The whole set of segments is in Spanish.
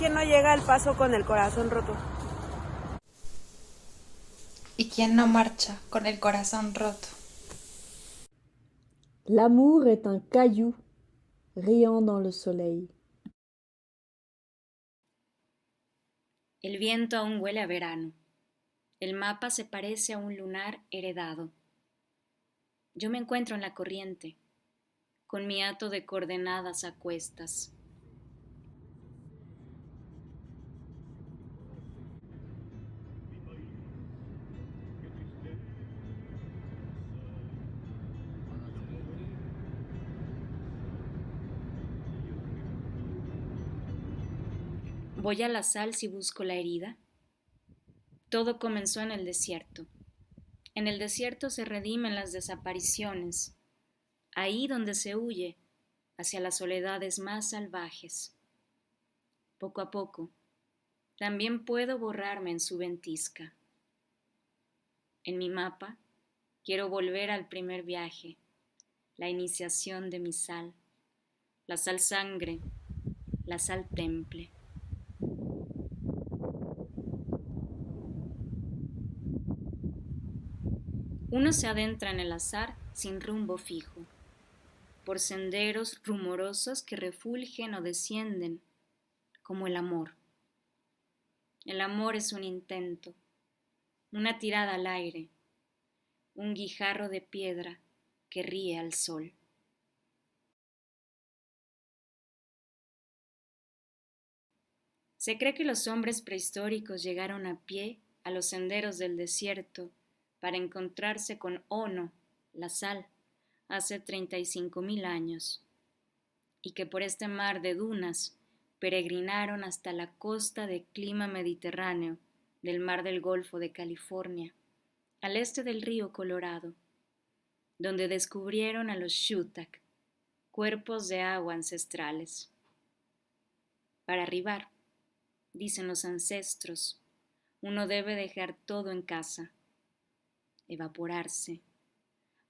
quién no llega al paso con el corazón roto? ¿Y quién no marcha con el corazón roto? L'amour est un caillou riant dans le soleil. El viento aún huele a verano. El mapa se parece a un lunar heredado. Yo me encuentro en la corriente, con mi hato de coordenadas a cuestas. Voy a la sal si busco la herida. Todo comenzó en el desierto. En el desierto se redimen las desapariciones, ahí donde se huye hacia las soledades más salvajes. Poco a poco, también puedo borrarme en su ventisca. En mi mapa, quiero volver al primer viaje, la iniciación de mi sal, la sal sangre, la sal temple. Uno se adentra en el azar sin rumbo fijo, por senderos rumorosos que refulgen o descienden, como el amor. El amor es un intento, una tirada al aire, un guijarro de piedra que ríe al sol. Se cree que los hombres prehistóricos llegaron a pie a los senderos del desierto para encontrarse con Ono, la sal, hace 35.000 años, y que por este mar de dunas peregrinaron hasta la costa de clima mediterráneo del mar del Golfo de California, al este del río Colorado, donde descubrieron a los Shutak, cuerpos de agua ancestrales. Para arribar, dicen los ancestros, uno debe dejar todo en casa, evaporarse,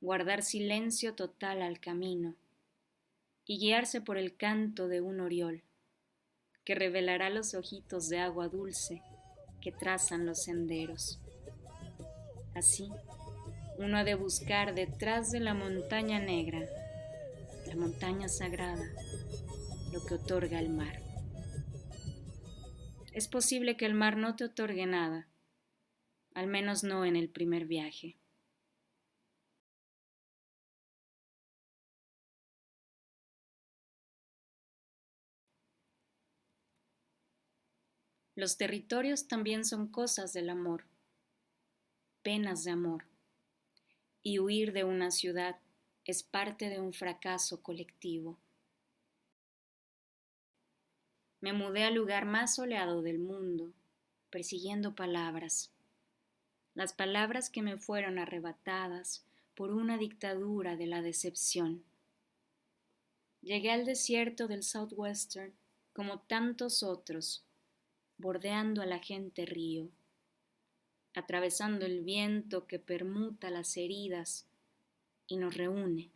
guardar silencio total al camino y guiarse por el canto de un oriol que revelará los ojitos de agua dulce que trazan los senderos. Así, uno ha de buscar detrás de la montaña negra, la montaña sagrada, lo que otorga el mar. Es posible que el mar no te otorgue nada, al menos no en el primer viaje. Los territorios también son cosas del amor, penas de amor, y huir de una ciudad es parte de un fracaso colectivo. Me mudé al lugar más soleado del mundo, persiguiendo palabras, las palabras que me fueron arrebatadas por una dictadura de la decepción. Llegué al desierto del Southwestern como tantos otros, bordeando a la gente río, atravesando el viento que permuta las heridas y nos reúne,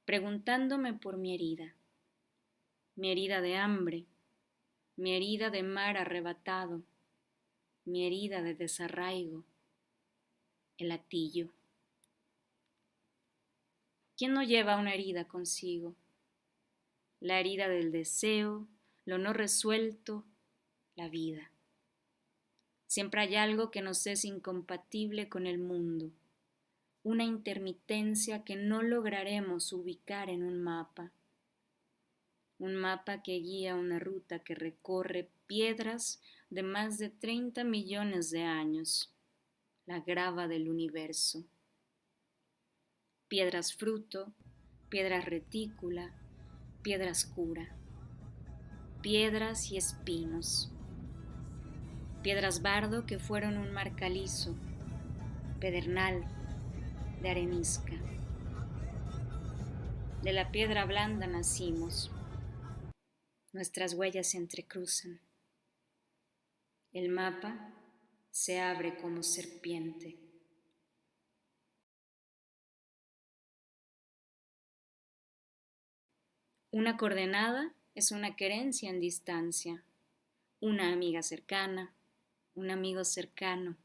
preguntándome por mi herida de hambre, mi herida de mar arrebatado, mi herida de desarraigo, el hatillo. ¿Quién no lleva una herida consigo? La herida del deseo, lo no resuelto, la vida. Siempre hay algo que nos es incompatible con el mundo, una intermitencia que no lograremos ubicar en un mapa que guía una ruta que recorre piedras de más de 30 millones de años, la grava del universo. Piedras fruto, piedras retícula, piedras cura, piedras y espinos. Piedras bardo que fueron un mar calizo, pedernal, de arenisca. De la piedra blanda nacimos. Nuestras huellas se entrecruzan. El mapa se abre como serpiente. Una coordenada es una querencia en distancia. una amiga cercana, un amigo cercano,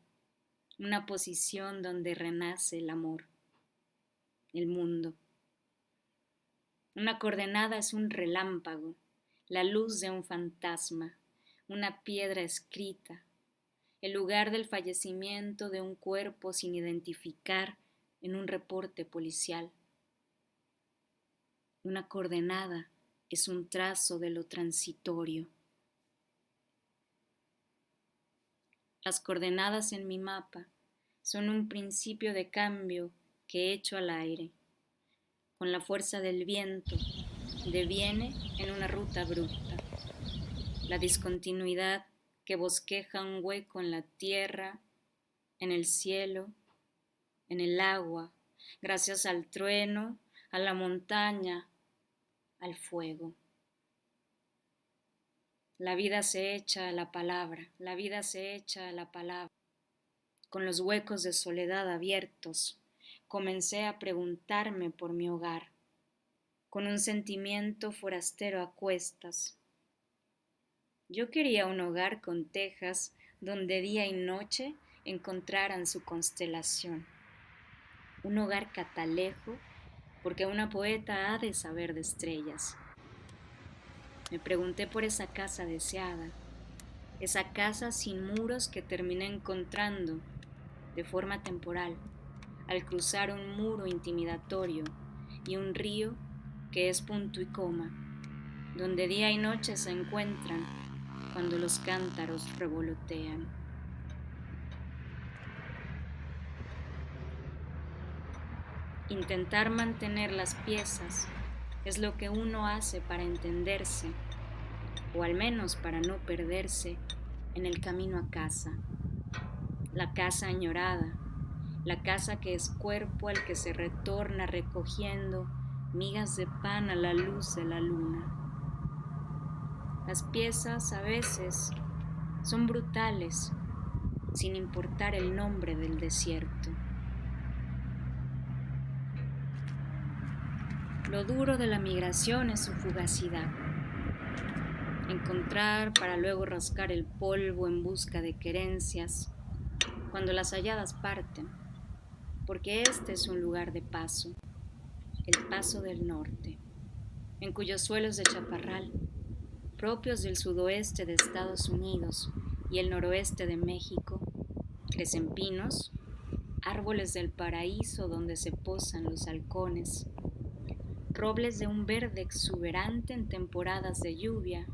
una posición donde renace el amor, el mundo. Una coordenada es un relámpago, la luz de un fantasma, una piedra escrita, el lugar del fallecimiento de un cuerpo sin identificar en un reporte policial. Una coordenada es un trazo de lo transitorio. Las coordenadas en mi mapa son un principio de cambio que echo al aire. Con la fuerza del viento, deviene en una ruta abrupta. La discontinuidad que bosqueja un hueco en la tierra, en el cielo, en el agua, gracias al trueno, a la montaña, al fuego. La vida se echa a la palabra, la vida se echa a la palabra. Con los huecos de soledad abiertos, comencé a preguntarme por mi hogar, con un sentimiento forastero a cuestas. Yo quería un hogar con tejas donde día y noche encontraran su constelación. Un hogar catalejo, porque una poeta ha de saber de estrellas. Me pregunté por esa casa deseada, esa casa sin muros que terminé encontrando de forma temporal, al cruzar un muro intimidatorio y un río que es punto y coma, donde día y noche se encuentran cuando los cántaros revolotean. Intentar mantener las piezas es lo que uno hace para entenderse, o al menos para no perderse en el camino a casa. La casa añorada, la casa que es cuerpo al que se retorna recogiendo migas de pan a la luz de la luna. Las piezas a veces son brutales, sin importar el nombre del desierto. Lo duro de la migración es su fugacidad. Encontrar para luego rascar el polvo en busca de querencias, cuando las halladas parten, porque este es un lugar de paso, el paso del norte, en cuyos suelos de chaparral, propios del sudoeste de Estados Unidos y el noroeste de México, crecen pinos, árboles del paraíso donde se posan los halcones, robles de un verde exuberante en temporadas de lluvia,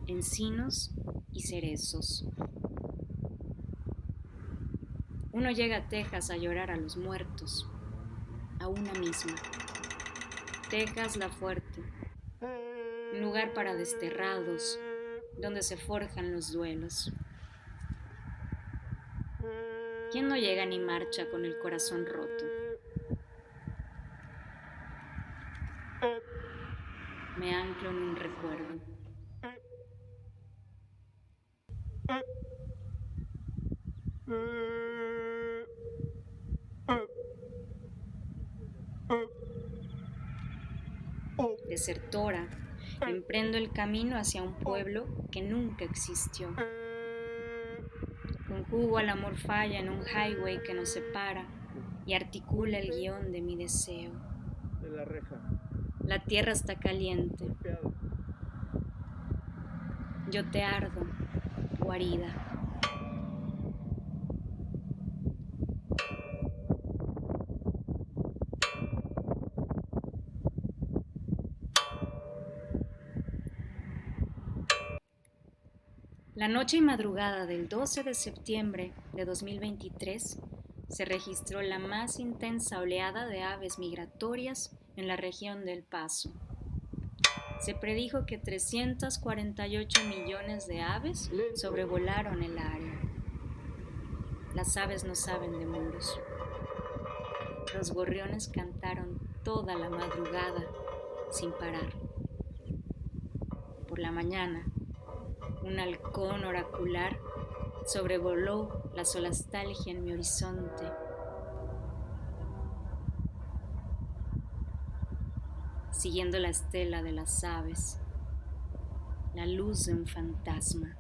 encinos y cerezos. Uno llega a Texas a llorar a los muertos, a una misma. Texas la Fuerte, un lugar para desterrados, donde se forjan los duelos. ¿Quién no llega ni marcha con el corazón roto? Me anclo en un recuerdo. Desertora, emprendo el camino hacia un pueblo que nunca existió. Conjugo al amor falla en un highway que nos separa y articula el guión de mi deseo. De la reja. La tierra está caliente. Yo te ardo, guarida. La noche y madrugada del 12 de septiembre de 2023 se registró la más intensa oleada de aves migratorias en la región del Paso. Se predijo que 348 millones de aves sobrevolaron el área. Las aves no saben de muros. Los gorriones cantaron toda la madrugada sin parar. Por la mañana, un halcón oracular sobrevoló la solastalgia en mi horizonte. Siguiendo la estela de las aves, la luz de un fantasma.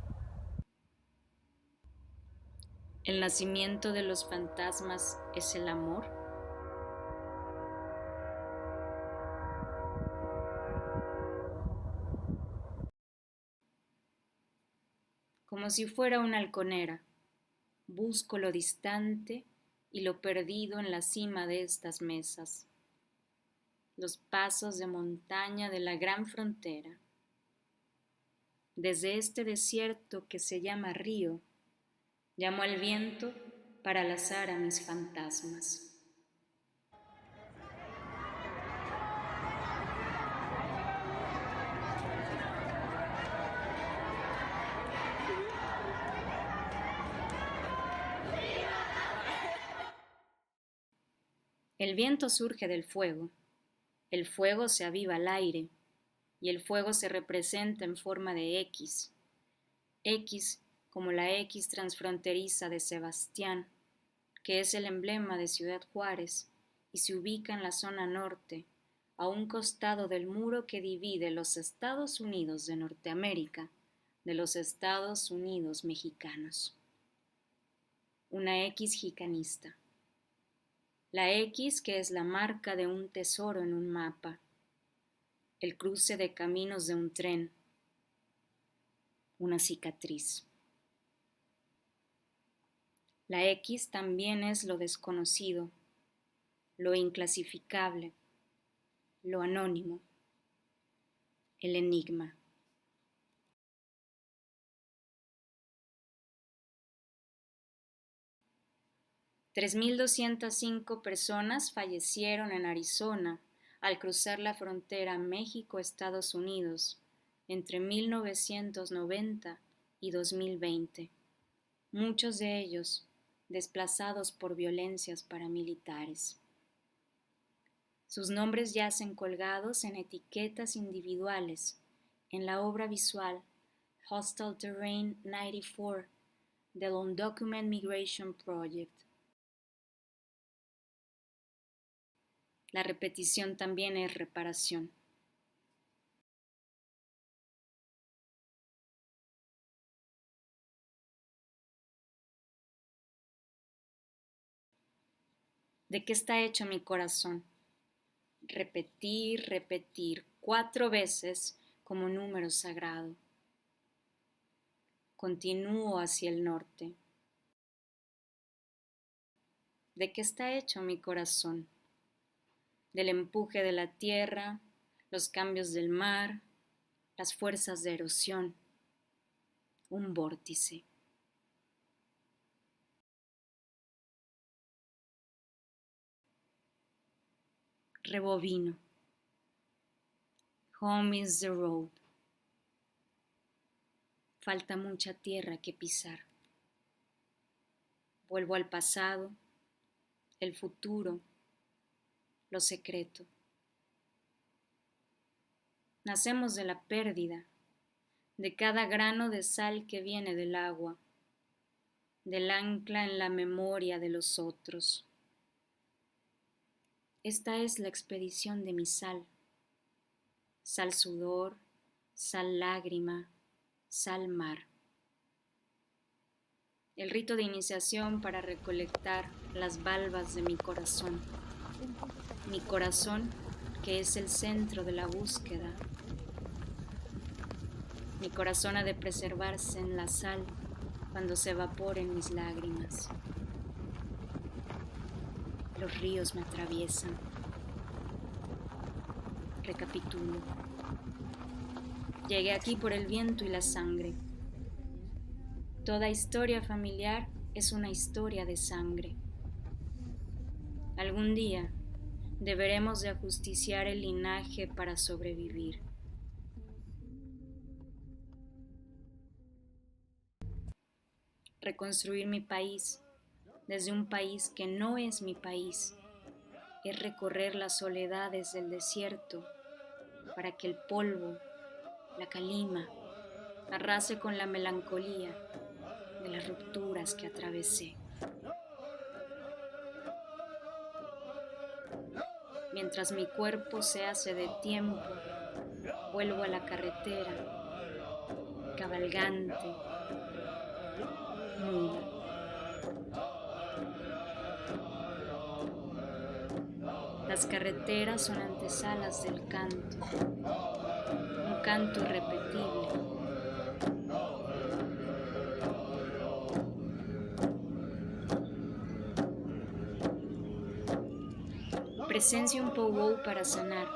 ¿El nacimiento de los fantasmas es el amor? Como si fuera una halconera, busco lo distante y lo perdido en la cima de estas mesas, los pasos de montaña de la gran frontera. Desde este desierto que se llama río, llamo al viento para lazar a mis fantasmas. El viento surge del fuego, el fuego se aviva al aire y el fuego se representa en forma de X, X como la X transfronteriza de Sebastián, que es el emblema de Ciudad Juárez y se ubica en la zona norte, a un costado del muro que divide los Estados Unidos de Norteamérica de los Estados Unidos mexicanos. Una X gicanista. La X que es la marca de un tesoro en un mapa, el cruce de caminos de un tren, una cicatriz. La X también es lo desconocido, lo inclasificable, lo anónimo, el enigma. $3,205 personas fallecieron en Arizona al cruzar la frontera México-Estados Unidos entre 1990 y 2020, muchos de ellos desplazados por violencias paramilitares. Sus nombres yacen colgados en etiquetas individuales en la obra visual Hostile Terrain 94 del Undocumented Migration Project. La repetición también es reparación. ¿De qué está hecho mi corazón? Repetir, repetir, 4 veces como número sagrado. Continúo hacia el norte. ¿De qué está hecho mi corazón? Del empuje de la tierra, los cambios del mar, las fuerzas de erosión, un vórtice. Rebobino. Home is the road. Falta mucha tierra que pisar. Vuelvo al pasado, el futuro, lo secreto. Nacemos de la pérdida, de cada grano de sal que viene del agua, del ancla en la memoria de los otros. Esta es la expedición de mi sal. Sal sudor, sal lágrima, sal mar. El rito de iniciación para recolectar las valvas de mi corazón. Mi corazón que es el centro de la búsqueda. Mi corazón ha de preservarse en la sal cuando se evaporen mis lágrimas. Los ríos me atraviesan. Recapitulo. Llegué aquí por el viento y la sangre. Toda historia familiar es una historia de sangre. Algún día deberemos de ajusticiar el linaje para sobrevivir. Reconstruir mi país desde un país que no es mi país es recorrer las soledades del desierto para que el polvo, la calima, arrase con la melancolía de las rupturas que atravesé. Mientras mi cuerpo se hace de tiempo, vuelvo a la carretera, cabalgante, muda. Las carreteras son antesalas del canto, un canto irrepetible. Presencio un powwow para sanar,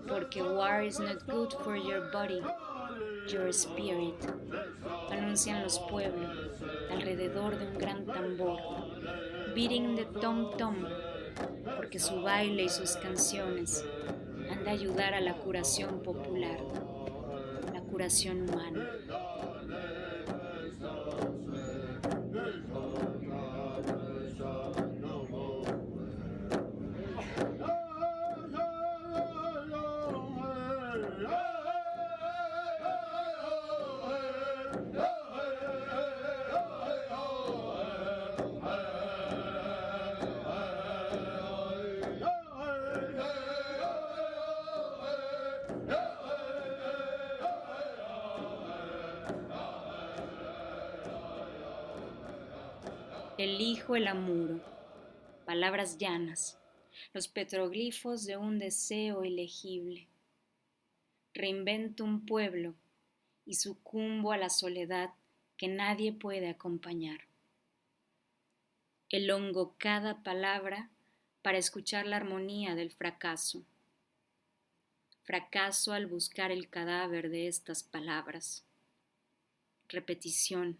porque war is not good for your body, your spirit, anuncian los pueblos alrededor de un gran tambor, beating the tom tom, porque su baile y sus canciones han de ayudar a la curación popular, la curación humana. Elijo el amuro, palabras llanas, los petroglifos de un deseo ilegible. Reinvento un pueblo y sucumbo a la soledad que nadie puede acompañar. Elongo cada palabra para escuchar la armonía del fracaso. Fracaso al buscar el cadáver de estas palabras. Repetición,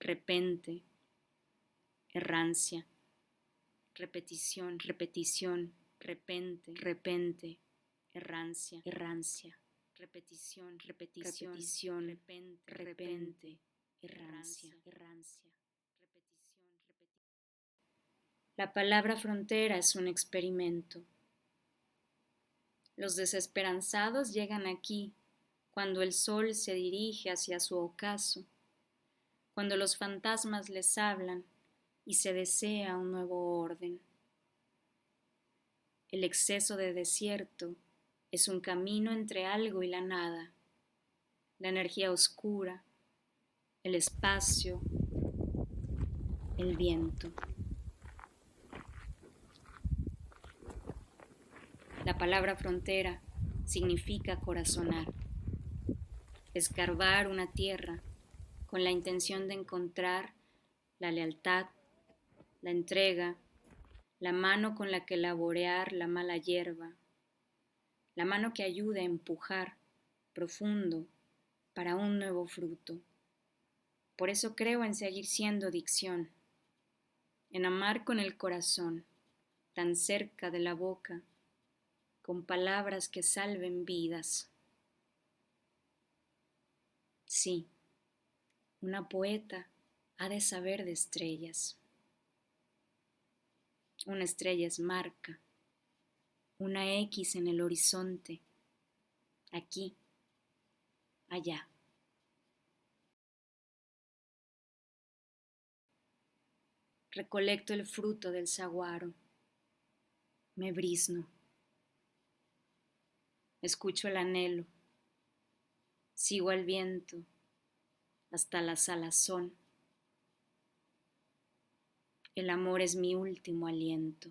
repente, errancia, repetición, repetición, repente, repente, errancia, errancia, repetición, repetición, repetición, repente, repente, errancia, errancia, repetición, repetición. La palabra frontera es un experimento. Los desesperanzados llegan aquí cuando el sol se dirige hacia su ocaso, cuando los fantasmas les hablan y se desea un nuevo orden. El exceso de desierto es un camino entre algo y la nada, la energía oscura, el espacio, el viento. La palabra frontera significa corazonar, escarbar una tierra con la intención de encontrar la lealtad, la entrega, la mano con la que laborear la mala hierba, la mano que ayude a empujar profundo para un nuevo fruto. Por eso creo en seguir siendo dicción, en amar con el corazón, tan cerca de la boca, con palabras que salven vidas. Sí, una poeta ha de saber de estrellas. Una estrella es marca, una X en el horizonte, aquí, allá. Recolecto el fruto del saguaro, me brizno, escucho el anhelo, sigo al viento hasta la salazón. El amor es mi último aliento.